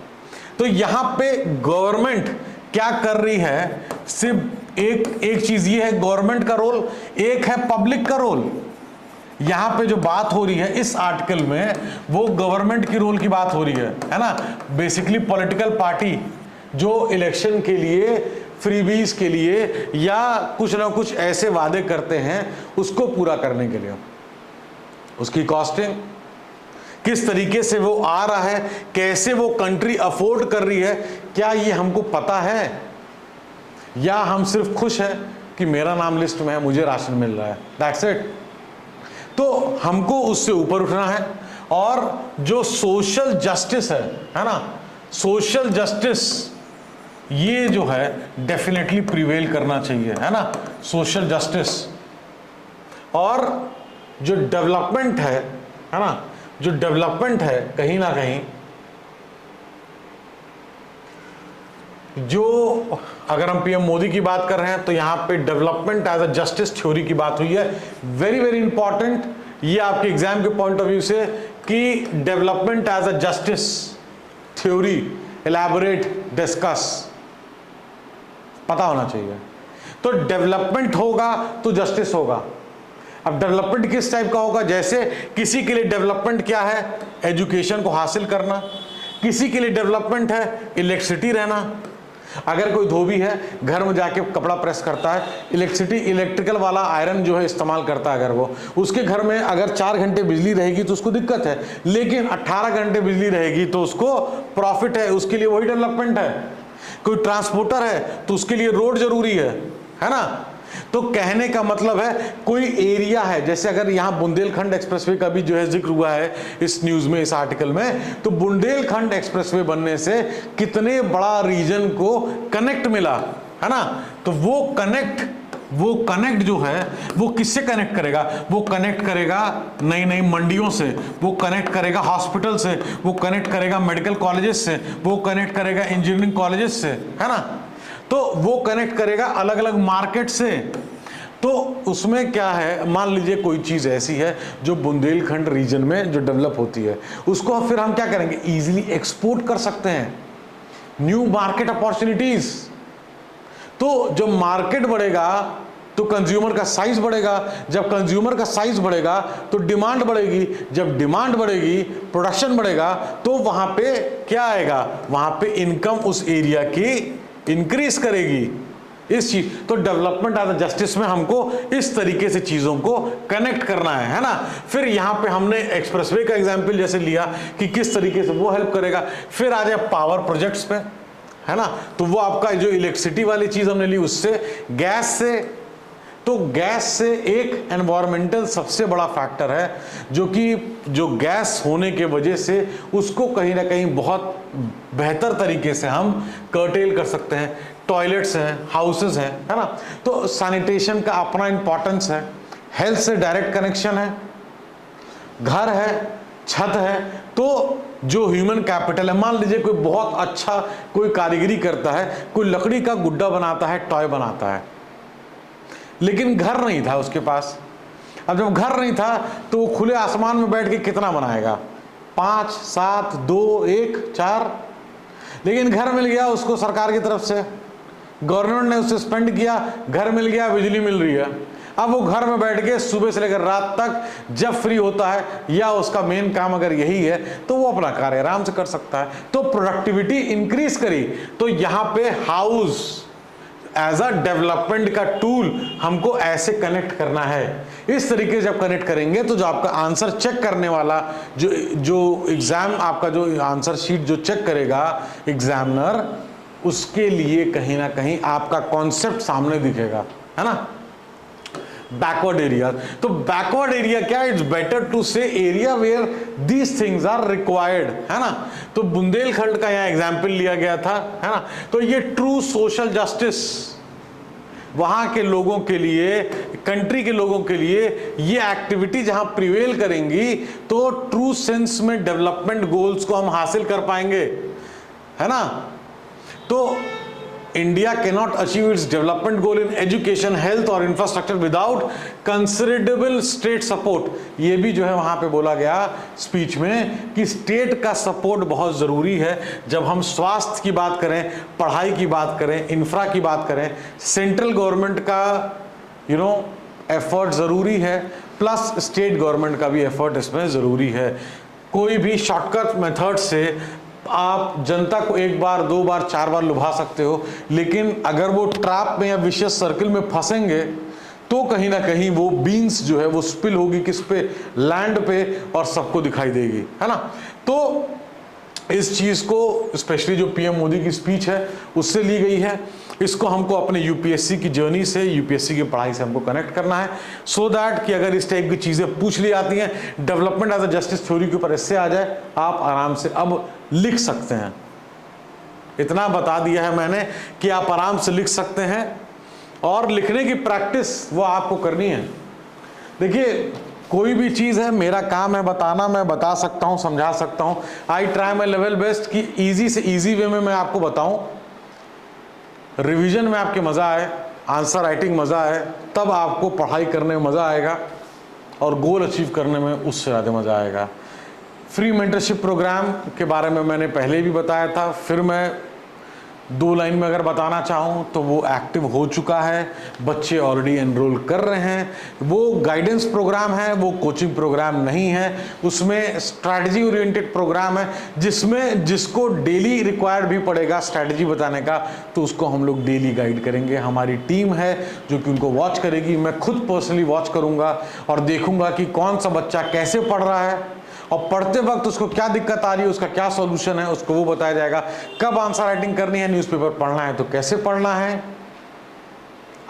तो यहां पे गवर्नमेंट क्या कर रही है? सिर्फ एक चीज ये है, गवर्नमेंट का रोल, एक है पब्लिक का रोल। यहां पे जो बात हो रही है इस आर्टिकल में वो गवर्नमेंट की रोल की बात हो रही है ना। बेसिकली पॉलिटिकल पार्टी जो इलेक्शन के लिए, फ्रीबीज के लिए या कुछ ना कुछ ऐसे वादे करते हैं उसको पूरा करने के लिए, उसकी कॉस्टिंग किस तरीके से वो आ रहा है, कैसे वो कंट्री अफोर्ड कर रही है, क्या ये हमको पता है या हम सिर्फ खुश है कि मेरा नाम लिस्ट में है, मुझे राशन मिल रहा है, दैट्स इट। तो हमको उससे ऊपर उठना है और जो सोशल जस्टिस है ना, सोशल जस्टिस ये जो है डेफिनेटली प्रिवेल करना चाहिए, है ना, सोशल जस्टिस। और जो डेवलपमेंट है ना, जो डेवलपमेंट है कहीं ना कहीं, जो अगर हम पीएम मोदी की बात कर रहे हैं तो यहां पे development as a justice theory की बात हुई है। वेरी वेरी इंपॉर्टेंट ये आपके एग्जाम के पॉइंट ऑफ व्यू से कि development as a justice theory, elaborate, discuss, पता होना चाहिए। तो डेवलपमेंट होगा तो जस्टिस होगा। अब डेवलपमेंट किस टाइप का होगा, जैसे किसी के लिए डेवलपमेंट क्या है, एजुकेशन को हासिल करना, किसी के लिए डेवलपमेंट है इलेक्ट्रिसिटी रहना। अगर कोई धोबी है घर में जाके कपड़ा प्रेस करता है, इलेक्ट्रिकल वाला आयरन जो है इस्तेमाल करता है, अगर वो उसके घर में अगर 4 घंटे बिजली रहेगी तो उसको दिक्कत है, लेकिन 18 घंटे बिजली रहेगी तो उसको प्रॉफिट है, उसके लिए वही डेवलपमेंट है। कोई ट्रांसपोर्टर है तो उसके लिए रोड जरूरी है ना। तो कहने का मतलब है कोई एरिया है, जैसे अगर यहां बुंदेलखंड एक्सप्रेसवे का भी जो है जिक्र हुआ है इस न्यूज में, इस आर्टिकल में, तो बुंदेलखंड एक्सप्रेसवे बनने से कितने बड़ा रीजन को कनेक्ट मिला, है ना। तो वो कनेक्ट जो है वो किससे कनेक्ट करेगा, वो कनेक्ट करेगा नई नई मंडियों से, वो कनेक्ट करेगा हॉस्पिटल से, वो कनेक्ट करेगा मेडिकल कॉलेजेस से, वो कनेक्ट करेगा इंजीनियरिंग कॉलेजेस से, है ना। तो वो कनेक्ट करेगा अलग अलग मार्केट से। तो उसमें क्या है, मान लीजिए कोई चीज ऐसी है जो बुंदेलखंड रीजन में जो डेवलप होती है, उसको फिर हम क्या करेंगे, इजीली एक्सपोर्ट कर सकते हैं, न्यू मार्केट अपॉर्चुनिटीज। तो जब मार्केट बढ़ेगा तो कंज्यूमर का साइज बढ़ेगा, जब कंज्यूमर का साइज बढ़ेगा तो डिमांड बढ़ेगी, जब डिमांड बढ़ेगी प्रोडक्शन बढ़ेगा, तो वहां पे क्या आएगा, वहां पे इनकम उस एरिया की इंक्रीज करेगी इस चीज। तो डेवलपमेंट एज अ जस्टिस में हमको इस तरीके से चीजों को कनेक्ट करना है ना। फिर यहां पे हमने एक्सप्रेसवे का एग्जांपल जैसे लिया कि किस तरीके से वो हेल्प करेगा। फिर आ जाए पावर प्रोजेक्ट्स पे, है ना, तो वो आपका जो इलेक्ट्रिसिटी वाली चीज हमने ली, उससे गैस से, तो गैस से एक एनवायरमेंटल सबसे बड़ा फैक्टर है जो कि जो गैस होने के वजह से उसको कहीं ना कहीं बहुत बेहतर तरीके से हम कर्टेल कर सकते हैं। टॉयलेट्स हैं, हाउसेस हैं, है ना। तो सैनिटेशन का अपना इंपॉर्टेंस है, हेल्थ से डायरेक्ट कनेक्शन है, घर है, छत है। तो जो ह्यूमन कैपिटल है, मान लीजिए कोई बहुत अच्छा कोई कारीगरी करता है, कोई लकड़ी का गुड्डा बनाता है, टॉय बनाता है, लेकिन घर नहीं था उसके पास। अब जब घर नहीं था तो वो खुले आसमान में बैठ के कितना बनाएगा, 5, 7, 2, 1, 4। लेकिन घर मिल गया उसको सरकार की तरफ से, गवर्नमेंट ने उसे स्पेंड किया, घर मिल गया, बिजली मिल रही है। अब वो घर में बैठ के सुबह से लेकर रात तक जब फ्री होता है या उसका मेन काम अगर यही है तो वो अपना कार्य आराम से कर सकता है। तो प्रोडक्टिविटी इंक्रीज करी। तो यहाँ पे हाउस एज अ डेवलपमेंट का टूल हमको ऐसे कनेक्ट करना है। इस तरीके से जब कनेक्ट करेंगे तो जो आपका आंसर चेक करने वाला जो एग्जाम आपका जो आंसर शीट जो चेक करेगा एग्जामिनर, उसके लिए कहीं ना कहीं आपका कॉन्सेप्ट सामने दिखेगा, है ना। बैकवर्ड एरिया, तो बैकवर्ड एरिया क्या, it's better to say area where these things are required, है ना। तो बुंदेलखंड का यहाँ एग्जाम्पल लिया गया था, है ना। तो ये ट्रू सोशल जस्टिस वहां के लोगों के लिए, कंट्री के लोगों के लिए ये एक्टिविटी जहां प्रिवेल करेंगी तो ट्रू सेंस में डेवलपमेंट गोल्स को हम हासिल कर पाएंगे, है ना। तो India cannot achieve its development goal in education, health और infrastructure without considerable state support। ये भी जो है वहाँ पे बोला गया स्पीच में कि स्टेट का सपोर्ट बहुत ज़रूरी है। जब हम स्वास्थ्य की बात करें, पढ़ाई की बात करें, इंफ्रा की बात करें, सेंट्रल गवर्नमेंट का एफर्ट ज़रूरी है, प्लस स्टेट गवर्नमेंट का भी एफर्ट इसमें ज़रूरी है। कोई भी शॉर्टकट मेथड से आप जनता को एक बार, दो बार, चार बार लुभा सकते हो, लेकिन अगर वो ट्रैप में या विशियस सर्किल में फंसेंगे तो कहीं ना कहीं वो बीन्स जो है वो स्पिल होगी किस पे, लैंड पे, और सबको दिखाई देगी, है ना। तो इस चीज को स्पेशली जो पीएम मोदी की स्पीच है उससे ली गई है। इसको हमको अपने यूपीएससी की जर्नी से, यूपीएससी की पढ़ाई से हमको कनेक्ट करना है, सो दैट कि अगर इस टाइप की चीजें पूछ ली जाती हैं, development as a justice theory के ऊपर इससे आ जाए, आप आराम से अब लिख सकते हैं। इतना बता दिया है मैंने कि आप आराम से लिख सकते हैं, और लिखने की प्रैक्टिस वो आपको करनी है। देखिए, कोई भी चीज़ है, मेरा काम है बताना, मैं बता सकता हूँ, समझा सकता हूँ। I try my level best कि इजी से इजी वे में मैं आपको बताऊँ, रिवीजन में आपके मज़ा आए, आंसर राइटिंग मज़ा आए, तब आपको पढ़ाई करने में मज़ा आएगा और गोल अचीव करने में उससे ज़्यादा मज़ा आएगा। फ्री मेंटरशिप प्रोग्राम के बारे में मैंने पहले भी बताया था, फिर मैं दो लाइन में अगर बताना चाहूँ तो वो एक्टिव हो चुका है, बच्चे ऑलरेडी एनरोल कर रहे हैं। वो गाइडेंस प्रोग्राम है, वो कोचिंग प्रोग्राम नहीं है, उसमें स्ट्रैटेजी ओरिएंटेड प्रोग्राम है, जिसमें जिसको डेली रिक्वायर्ड भी पड़ेगा स्ट्रैटेजी बताने का, तो उसको हम लोग डेली गाइड करेंगे। हमारी टीम है जो कि उनको वॉच करेगी, मैं खुद पर्सनली वॉच करूँगा और देखूँगा कि कौन सा बच्चा कैसे पढ़ रहा है, और पढ़ते वक्त उसको क्या दिक्कत आ रही है, उसका क्या सॉल्यूशन है, उसको वो बताया जाएगा। कब आंसर राइटिंग करनी है, न्यूज़पेपर पढ़ना है तो कैसे पढ़ना है,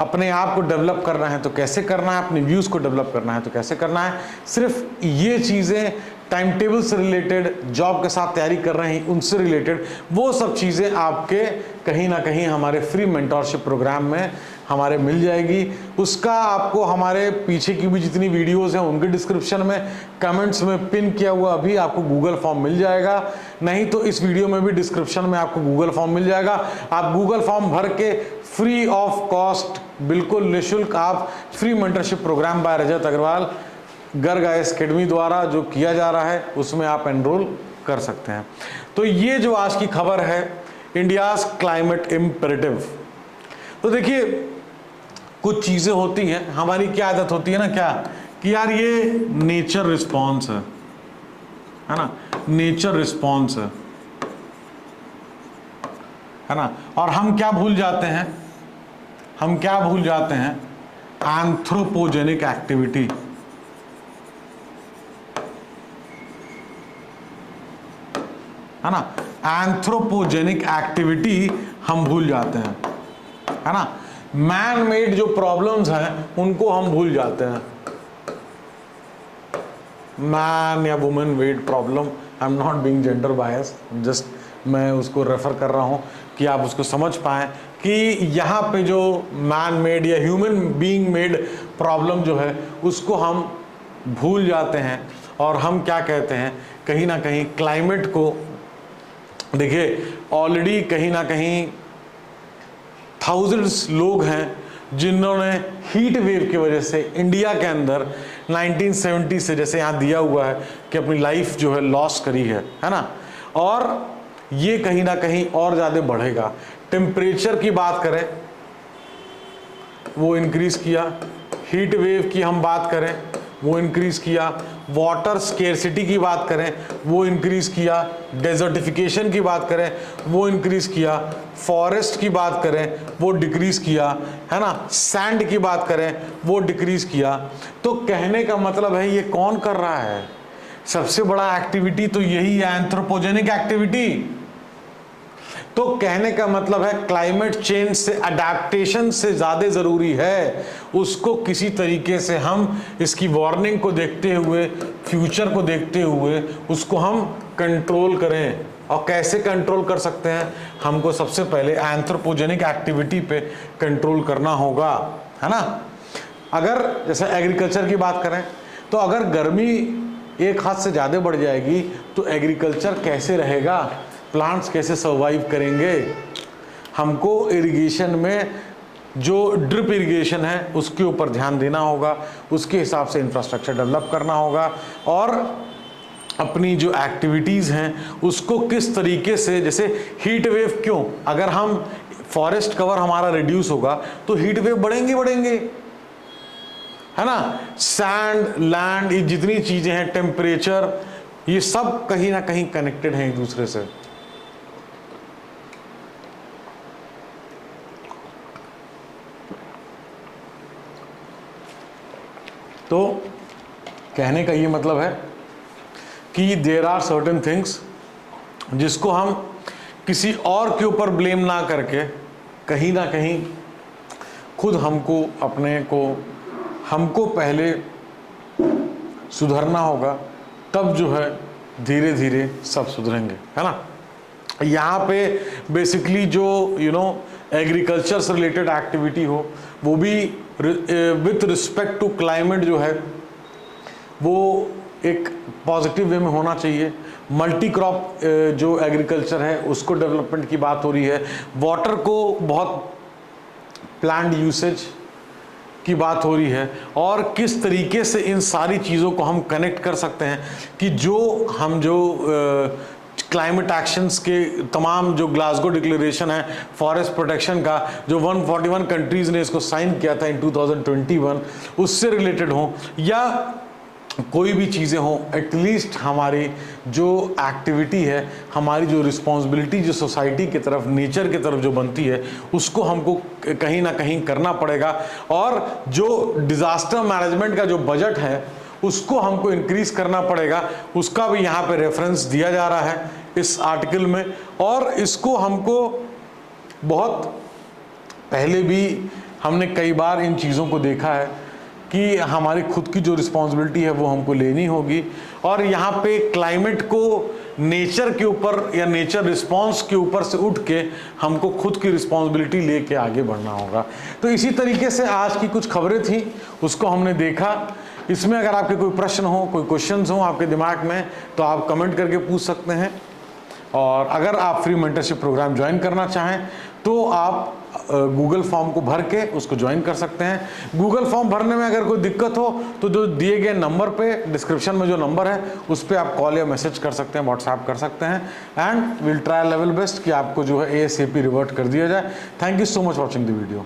अपने आप को डेवलप करना है तो कैसे करना है, अपने व्यूज़ को डेवलप करना है तो कैसे करना है। सिर्फ ये चीज़ें टाइम टेबल से रिलेटेड, जॉब के साथ तैयारी कर रहे हैं उनसे रिलेटेड, वो सब चीज़ें आपके कहीं ना कहीं हमारे फ्री मेंटरशिप प्रोग्राम में हमारे मिल जाएगी। उसका आपको हमारे पीछे की भी जितनी वीडियोस हैं उनके डिस्क्रिप्शन में, कमेंट्स में पिन किया हुआ अभी आपको गूगल फॉर्म मिल जाएगा, नहीं तो इस वीडियो में भी डिस्क्रिप्शन में आपको गूगल फॉर्म मिल जाएगा। आप गूगल फॉर्म भर के फ्री ऑफ कॉस्ट, बिल्कुल निःशुल्क, आप फ्री मेंटरशिप प्रोग्राम बाय रजत अग्रवाल गर्ग आईएएस अकेडमी द्वारा जो किया जा रहा है उसमें आप एनरोल कर सकते हैं। तो ये जो आज की खबर है, इंडियाज क्लाइमेट इम्पेरेटिव। तो देखिए, कुछ चीज़ें होती हैं, हमारी क्या आदत होती है ना, क्या कि यार ये नेचर रिस्पॉन्स है ना, नेचर रिस्पॉन्स है ना, और हम क्या भूल जाते हैं, हम क्या भूल जाते हैं, एंथ्रोपोजेनिक एक्टिविटी। है ना, एंथ्रोपोजेनिक एक्टिविटी हम भूल जाते हैं, है ना। मैन मेड जो प्रॉब्लम्स हैं उनको हम भूल जाते हैं। मैन या women made problem, I am not being gender bias, just मैं उसको रेफर कर रहा हूँ कि आप उसको समझ पाएँ कि यहाँ पे जो मैन मेड या ह्यूमन बीइंग मेड प्रॉब्लम जो है उसको हम भूल जाते हैं, और हम क्या कहते हैं, कहीं ना कहीं क्लाइमेट को, देखिए ऑलरेडी कहीं ना कहीं थाउजेंड्स लोग हैं जिन्होंने हीट वेव की वजह से इंडिया के अंदर 1970 से, जैसे यहाँ दिया हुआ है, कि अपनी लाइफ जो है लॉस करी है ना, और ये कहीं ना कहीं और ज़्यादा बढ़ेगा। टेम्परेचर की बात करें वो इंक्रीज़ किया, हीट वेव की हम बात करें वो इंक्रीज़ किया, वाटर स्केर्सिटी की बात करें वो इंक्रीज़ किया, डेजर्टिफिकेशन की बात करें वो इंक्रीज़ किया, फॉरेस्ट की बात करें वो डिक्रीज़ किया, है ना, सैंड की बात करें वो डिक्रीज़ किया। तो कहने का मतलब है ये कौन कर रहा है, सबसे बड़ा एक्टिविटी तो यही है, एंथ्रोपोजेनिक एक्टिविटी। तो कहने का मतलब है क्लाइमेट चेंज से अडेप्टेशन से ज़्यादा ज़रूरी है उसको किसी तरीके से हम इसकी वार्निंग को देखते हुए, फ्यूचर को देखते हुए उसको हम कंट्रोल करें। और कैसे कंट्रोल कर सकते हैं, हमको सबसे पहले एंथ्रोपोजेनिक एक्टिविटी पे कंट्रोल करना होगा, है ना। अगर जैसे एग्रीकल्चर की बात करें तो अगर गर्मी एक हद से ज़्यादा बढ़ जाएगी तो एग्रीकल्चर कैसे रहेगा, प्लांट्स कैसे सर्वाइव करेंगे। हमको इरिगेशन में जो ड्रिप इरिगेशन है उसके ऊपर ध्यान देना होगा, उसके हिसाब से इंफ्रास्ट्रक्चर डेवलप करना होगा, और अपनी जो एक्टिविटीज़ हैं उसको किस तरीके से, जैसे हीट वेव, क्यों, अगर हम फॉरेस्ट कवर हमारा रिड्यूस होगा तो हीट वेव बढ़ेंगे, है ना, सैंड, लैंड, ये जितनी चीजें हैं, टेम्परेचर, ये सब कहीं ना कहीं कनेक्टेड हैं एक दूसरे से। तो कहने का ये मतलब है कि देयर आर सर्टेन थिंग्स जिसको हम किसी और के ऊपर ब्लेम ना करके कहीं ना कहीं खुद हमको पहले सुधरना होगा, तब जो है धीरे धीरे सब सुधरेंगे, है ना। यहाँ पे बेसिकली जो एग्रीकल्चर से रिलेटेड एक्टिविटी हो, वो भी विथ रिस्पेक्ट टू क्लाइमेट जो है वो एक पॉजिटिव वे में होना चाहिए। मल्टी क्रॉप जो एग्रीकल्चर है उसको डेवलपमेंट की बात हो रही है, वाटर को बहुत प्लान्ड यूसेज की बात हो रही है, और किस तरीके से इन सारी चीज़ों को हम कनेक्ट कर सकते हैं कि जो क्लाइमेट एक्शंस के तमाम जो ग्लासगो डिक्लेरेशन है फॉरेस्ट प्रोटेक्शन का, जो 141 कंट्रीज़ ने इसको साइन किया था इन 2021, उससे रिलेटेड हो या कोई भी चीज़ें हों, एटलीस्ट हमारी जो एक्टिविटी है, हमारी जो रिस्पॉन्सिबिलिटी जो सोसाइटी की तरफ, नेचर की तरफ जो बनती है, उसको हमको कहीं ना कहीं करना पड़ेगा। और जो डिज़ास्टर मैनेजमेंट का जो बजट है उसको हमको इंक्रीज करना पड़ेगा, उसका भी यहाँ पे रेफरेंस दिया जा रहा है इस आर्टिकल में। और इसको हमको बहुत पहले भी हमने कई बार इन चीज़ों को देखा है कि हमारी खुद की जो रिस्पॉन्सिबिलिटी है वो हमको लेनी होगी, और यहाँ पे क्लाइमेट को नेचर के ऊपर या नेचर रिस्पॉन्स के ऊपर से उठ के हमको खुद की रिस्पॉन्सिबिलिटी लेके आगे बढ़ना होगा। तो इसी तरीके से आज की कुछ खबरें थी, उसको हमने देखा। इसमें अगर आपके कोई प्रश्न हो, कोई क्वेश्चंस हो आपके दिमाग में, तो आप कमेंट करके पूछ सकते हैं। और अगर आप फ्री मेंटरशिप प्रोग्राम ज्वाइन करना चाहें तो आप गूगल फॉर्म को भर के उसको ज्वाइन कर सकते हैं। गूगल फॉर्म भरने में अगर कोई दिक्कत हो तो जो दिए गए नंबर पे, डिस्क्रिप्शन में जो नंबर है उस पर आप कॉल या मैसेज कर सकते हैं, व्हाट्सएप कर सकते हैं, and will try level best कि आपको जो है ASAP रिवर्ट कर दिया जाए। Thank you so much watching the video.